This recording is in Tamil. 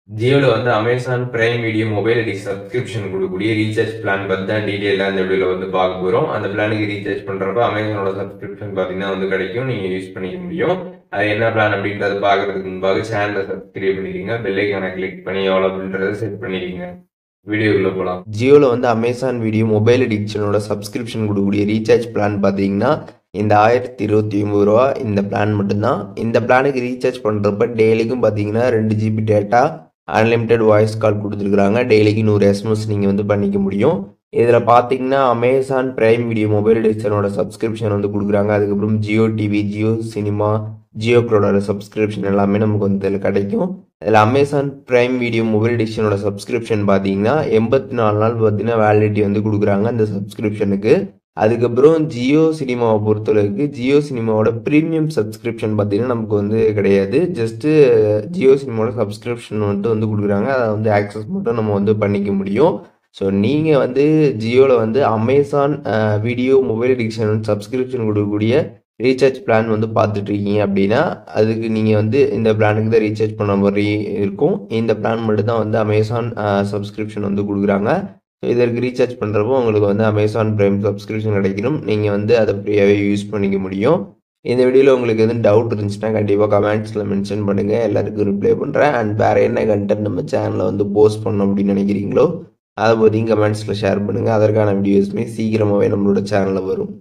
ஜியோல வந்து Amazon prime video mobile ID subscription கொடுக்கக்கூடிய ரீசார்ஜ் பிளான் பத்தி தான் டீடைலா இந்த வீடியோல வந்து பார்க்க போறோம். அந்த பிளானுக்கு ரீசார்ஜ் பண்றப்ப அமேசானோட சப்ஸ்கிரிப்ஷன் பாத்தீங்கன்னா வந்து கிடைக்கும். நீங்க யூஸ் பண்ணிக்க முடியும். அது என்ன பிளான் அப்படின்றத பாக்குறதுக்கு முன்பாக சேனலை சப்ஸ்கிரைப் பண்ணிக்கங்க. பெல் ஐக்கானை கிளிக் பண்ணி எவ்வளோ அப்படின்றத செட் பண்ணிக்கங்க. வீடியோக்குள்ள போலாம். ஜியோல வந்து அமேசான் வீடியோ மொபைல் எடிஷனோட சப்ஸ்கிரிப்ஷன் கொடுக்கக்கூடிய ரீசார்ஜ் பிளான் பார்த்தீங்கன்னா இந்த 1029 ரூபா இந்த பிளான் மட்டும்தான். இந்த பிளானுக்கு ரீசார்ஜ் பண்ணுறப்ப டெய்லிக்கும் பார்த்தீங்கன்னா 2 GB data unlimited voice call கொடுத்துருக்குறாங்க. டெய்லிக்கு 100 எஸ்எம்எஸ் நீங்கள் வந்து பண்ணிக்க முடியும். இதில் பார்த்தீங்கன்னா அமேசான் பிரைம் வீடியோ மொபைல் எடிஷனோட சப்ஸ்கிரிப்ஷன் வந்து கொடுக்குறாங்க. அதுக்கப்புறம் ஜியோ டிவி, ஜியோ சினிமா, ஜியோ க்ரோடோட சப்ஸ்கிரிப்ஷன் எல்லாமே நமக்கு வந்து இதில் கிடைக்கும். இதில் அமேசான் பிரைம் வீடியோ மொபைல் எடிஷனோட சப்ஸ்கிரிப்ஷன் பார்த்தீங்கன்னா 84 நாள் பார்த்தீங்கன்னா வேலிடிட்டி வந்து கொடுக்குறாங்க அந்த சப்ஸ்கிரிப்ஷனுக்கு. அதுக்கப்புறம் ஜியோ சினிமாவை பொறுத்தளவுக்கு ஜியோ சினிமாவோட ப்ரீமியம் சப்ஸ்கிரிப்ஷன் பார்த்தீங்கன்னா நமக்கு வந்து கிடையாது. ஜஸ்ட்டு ஜியோ சினிமாவோட சப்ஸ்கிரிப்ஷன் மட்டும் வந்து கொடுக்குறாங்க. அதை வந்து ஆக்சஸ் மட்டும் நம்ம வந்து பண்ணிக்க முடியும். ஸோ நீங்கள் வந்து ஜியோவில் வந்து Amazon video mobile edition subscription கொடுக்கக்கூடிய ரீசார்ஜ் பிளான் வந்து பார்த்துட்ருக்கீங்க அப்படின்னா அதுக்கு நீங்கள் வந்து இந்த பிளானுக்கு தான் ரீசார்ஜ் பண்ண மாதிரி இருக்கும். இந்த பிளான் மட்டும் தான் வந்து அமேசான் சப்ஸ்கிரிப்ஷன் வந்து கொடுக்குறாங்க. ஸோ இதற்கு ரீசார்ஜ் பண்ணுறப்போ உங்களுக்கு வந்து அமேசான் பிரைம் சப்ஸ்கிரிப்ஷன் கிடைக்கணும். நீங்கள் வந்து அதை ஃப்ரீயாகவே யூஸ் பண்ணிக்க முடியும். இந்த வீடியோவில் உங்களுக்கு எதுவும் டவுட் இருந்துச்சுன்னா கண்டிப்பாக கமெண்ட்ஸில் மென்ஷன் பண்ணுங்கள். எல்லாருக்கும் ரிப்ளை பண்ணுறேன். அண்ட் வேறு என்ன கண்டென்ட் நம்ம சேனலில் வந்து போஸ்ட் பண்ணணும் அப்படின்னு நினைக்கிறீங்களோ அதை பற்றியும் கமெண்ட்ஸில் ஷேர் பண்ணுங்கள். அதற்கான வீடியோஸுமே சீக்கிரமாகவே நம்மளோட சேனலில் வரும்.